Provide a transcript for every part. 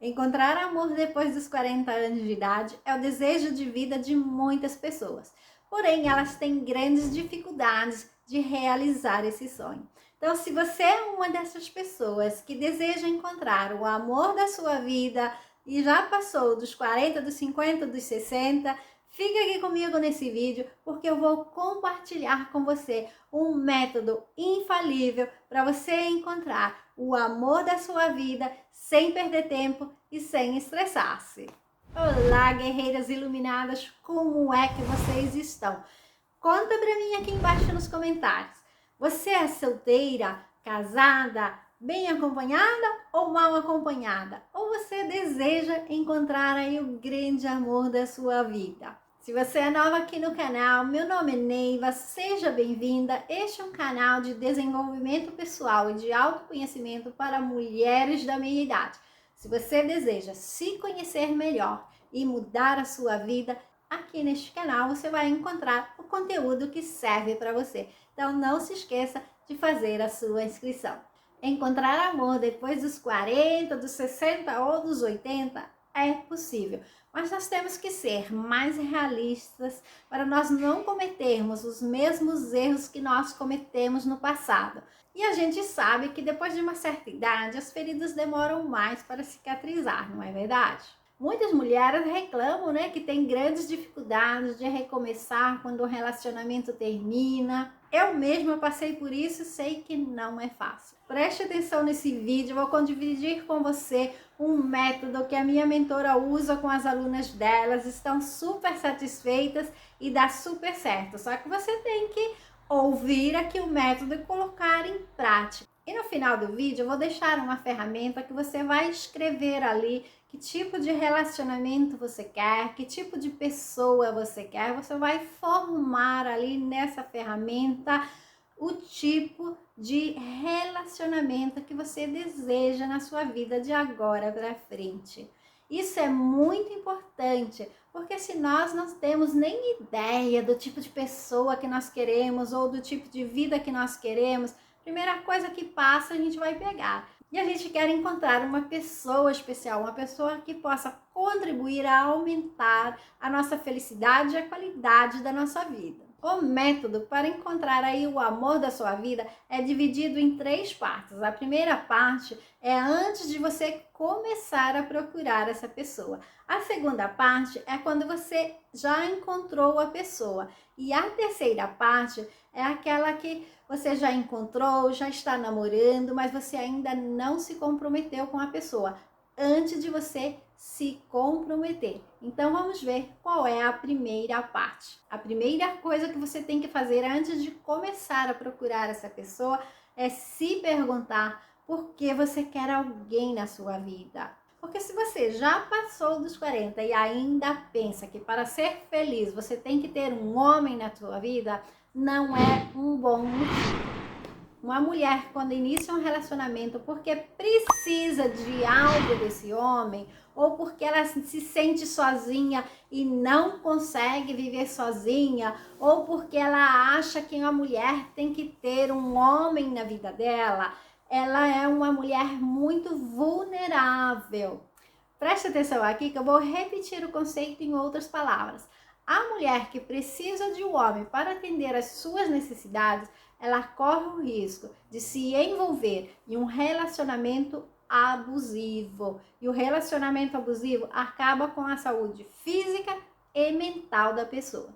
Encontrar amor depois dos 40 anos de idade é o desejo de vida de muitas pessoas. Porém, elas têm grandes dificuldades de realizar esse sonho. Então, se você é uma dessas pessoas que deseja encontrar o amor da sua vida e já passou dos 40, dos 50, dos 60, fica aqui comigo nesse vídeo porque eu vou compartilhar com você um método infalível para você encontrar o amor da sua vida sem perder tempo e sem estressar-se. Olá, guerreiras iluminadas, como é que vocês estão? Conta pra mim aqui embaixo nos comentários. Você é solteira, casada, bem acompanhada ou mal acompanhada? Ou você deseja encontrar aí o grande amor da sua vida? Se você é nova aqui no canal, meu nome é Neiva, seja bem-vinda. Este é um canal de desenvolvimento pessoal e de autoconhecimento para mulheres da minha idade. Se você deseja se conhecer melhor e mudar a sua vida, aqui neste canal você vai encontrar o conteúdo que serve para você. Então não se esqueça de fazer a sua inscrição. Encontrar amor depois dos 40, dos 60 ou dos 80 é possível, mas nós temos que ser mais realistas para nós não cometermos os mesmos erros que nós cometemos no passado. E a gente sabe que depois de uma certa idade, as feridas demoram mais para cicatrizar, não é verdade? Muitas mulheres reclamam, que tem grandes dificuldades de recomeçar quando o relacionamento termina. Eu mesma passei por isso e sei que não é fácil. Preste atenção nesse vídeo, eu vou dividir com você um método que a minha mentora usa com as alunas delas, estão super satisfeitas e dá super certo. Só que você tem que ouvir aqui o método e colocar em prática. E no final do vídeo eu vou deixar uma ferramenta que você vai escrever ali que tipo de relacionamento você quer, que tipo de pessoa você quer. Você vai formar ali nessa ferramenta o tipo de relacionamento que você deseja na sua vida de agora para frente. Isso é muito importante, porque se nós não temos nem ideia do tipo de pessoa que nós queremos ou do tipo de vida que nós queremos, primeira coisa que passa a gente vai pegar. E a gente quer encontrar uma pessoa especial, uma pessoa que possa contribuir a aumentar a nossa felicidade e a qualidade da nossa vida. O método para encontrar aí o amor da sua vida é dividido em 3 partes. A primeira parte é antes de você começar a procurar essa pessoa. A segunda parte é quando você já encontrou a pessoa. E a terceira parte é aquela que você já encontrou, já está namorando, mas você ainda não se comprometeu com a pessoa, antes de você se comprometer. Então vamos ver qual é a primeira parte. A primeira coisa que você tem que fazer antes de começar a procurar essa pessoa é se perguntar por que você quer alguém na sua vida. Porque se você já passou dos 40 e ainda pensa que para ser feliz você tem que ter um homem na sua vida, não é um bom motivo. Uma mulher, quando inicia um relacionamento porque precisa de algo desse homem, ou porque ela se sente sozinha e não consegue viver sozinha, ou porque ela acha que uma mulher tem que ter um homem na vida dela, ela é uma mulher muito vulnerável. Preste atenção aqui que eu vou repetir o conceito em outras palavras. A mulher que precisa de um homem para atender às suas necessidades, ela corre o risco de se envolver em um relacionamento abusivo. E o relacionamento abusivo acaba com a saúde física e mental da pessoa.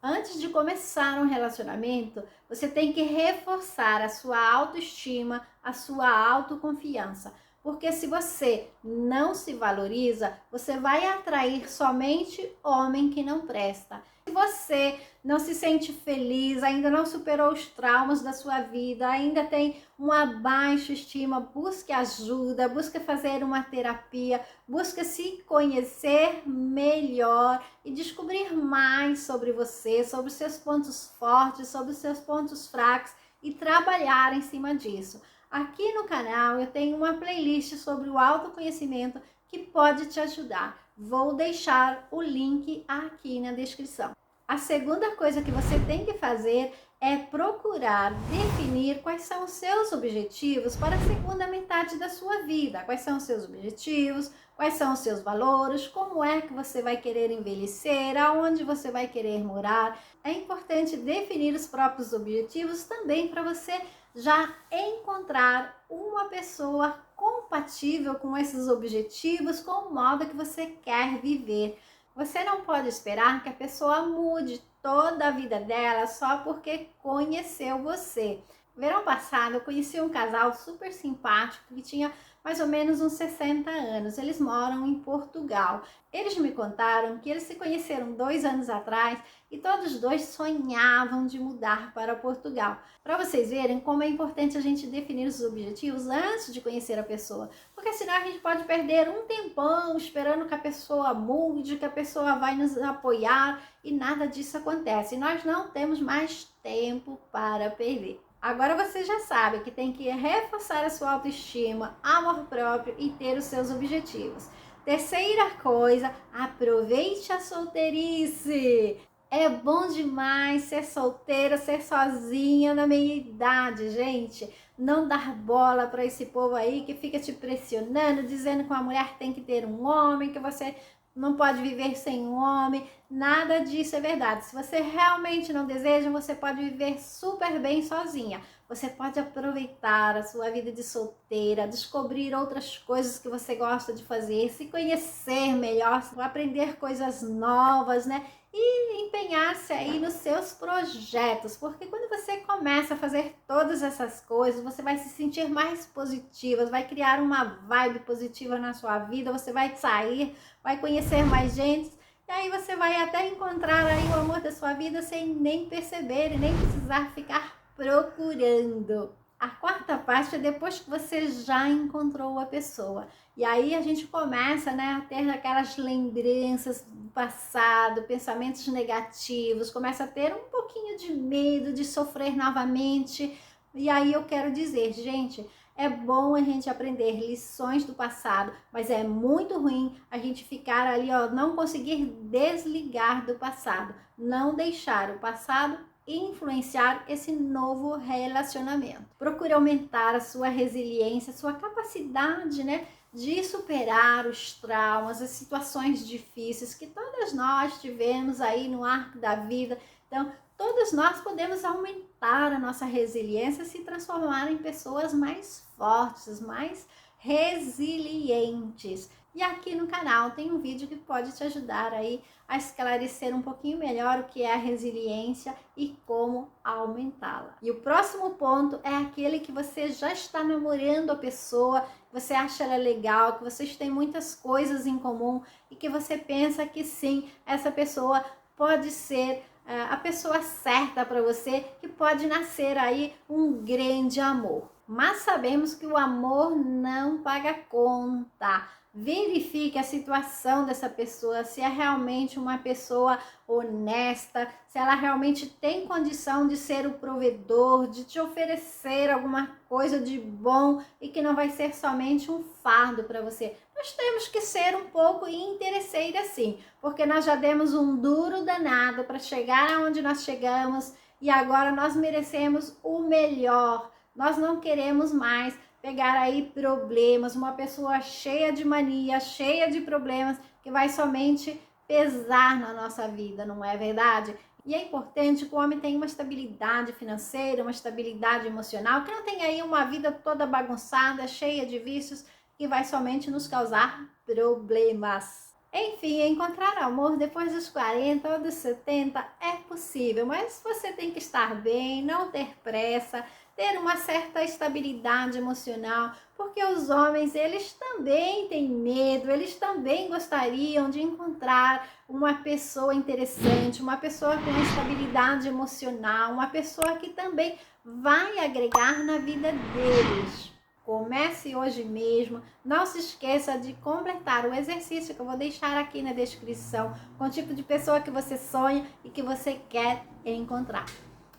Antes de começar um relacionamento, você tem que reforçar a sua autoestima, a sua autoconfiança. Porque se você não se valoriza, você vai atrair somente homem que não presta. Se você não se sente feliz, ainda não superou os traumas da sua vida, ainda tem uma baixa estima, busque ajuda, busque fazer uma terapia, busque se conhecer melhor e descobrir mais sobre você, sobre os seus pontos fortes, sobre os seus pontos fracos e trabalhar em cima disso. Aqui no canal eu tenho uma playlist sobre o autoconhecimento que pode te ajudar. Vou deixar o link aqui na descrição. A segunda coisa que você tem que fazer é procurar definir quais são os seus objetivos para a segunda metade da sua vida. Quais são os seus objetivos, quais são os seus valores, como é que você vai querer envelhecer, aonde você vai querer morar. É importante definir os próprios objetivos também para você já encontrar uma pessoa compatível com esses objetivos, com o modo que você quer viver. Você não pode esperar que a pessoa mude toda a vida dela só porque conheceu você. Verão passado eu conheci um casal super simpático que tinha mais ou menos uns 60 anos. Eles moram em Portugal. Eles me contaram que eles se conheceram 2 anos atrás e todos dois sonhavam de mudar para Portugal. Para vocês verem como é importante a gente definir os objetivos antes de conhecer a pessoa, porque senão a gente pode perder um tempão esperando que a pessoa mude, que a pessoa vai nos apoiar e nada disso acontece. Nós não temos mais tempo para perder. Agora você já sabe que tem que reforçar a sua autoestima, amor próprio e ter os seus objetivos. Terceira coisa, aproveite a solteirice. É bom demais ser solteira, ser sozinha na meia idade, gente. Não dar bola para esse povo aí que fica te pressionando, dizendo que uma mulher tem que ter um homem, que você não pode viver sem um homem. Nada disso é verdade. Se você realmente não deseja, você pode viver super bem sozinha. Você pode aproveitar a sua vida de solteira, descobrir outras coisas que você gosta de fazer, se conhecer melhor, aprender coisas novas, né? E empenhar-se aí nos seus projetos, porque quando você começa a fazer todas essas coisas, você vai se sentir mais positiva, vai criar uma vibe positiva na sua vida, você vai sair, vai conhecer mais gente, e aí você vai até encontrar aí o amor da sua vida sem nem perceber e nem precisar ficar procurando. A quarta parte é depois que você já encontrou a pessoa. E aí a gente começa, né, a ter aquelas lembranças do passado, pensamentos negativos, começa a ter um pouquinho de medo de sofrer novamente. E aí eu quero dizer, gente, é bom a gente aprender lições do passado, mas é muito ruim a gente ficar ali, ó, não conseguir desligar do passado, não deixar o passado influenciar esse novo relacionamento. Procure aumentar a sua resiliência, a sua capacidade, né, de superar os traumas, as situações difíceis que todas nós tivemos aí no arco da vida. Então, todos nós podemos aumentar a nossa resiliência e se transformar em pessoas mais fortes, mais resilientes. E aqui no canal tem um vídeo que pode te ajudar aí a esclarecer um pouquinho melhor o que é a resiliência e como aumentá-la. E o próximo ponto é aquele que você já está namorando a pessoa, você acha ela legal, que vocês têm muitas coisas em comum e que você pensa que sim, essa pessoa pode ser a pessoa certa para você, que pode nascer aí um grande amor. Mas sabemos que o amor não paga conta. Verifique a situação dessa pessoa, se é realmente uma pessoa honesta, se ela realmente tem condição de ser o provedor, de te oferecer alguma coisa de bom e que não vai ser somente um fardo para você. Nós temos que ser um pouco interesseira sim, porque nós já demos um duro danado para chegar aonde nós chegamos e agora nós merecemos o melhor. Nós não queremos mais pegar aí problemas, uma pessoa cheia de mania, cheia de problemas, que vai somente pesar na nossa vida, não é verdade? E é importante que o homem tenha uma estabilidade financeira, uma estabilidade emocional, que não tenha aí uma vida toda bagunçada, cheia de vícios, que vai somente nos causar problemas. Enfim, encontrar amor depois dos 40 ou dos 70 é possível, mas você tem que estar bem, não ter pressa, ter uma certa estabilidade emocional, porque os homens, eles também têm medo, eles também gostariam de encontrar uma pessoa interessante, uma pessoa com estabilidade emocional, uma pessoa que também vai agregar na vida deles. Comece hoje mesmo. Não se esqueça de completar o exercício que eu vou deixar aqui na descrição com o tipo de pessoa que você sonha e que você quer encontrar.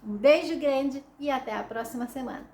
Um beijo grande e até a próxima semana.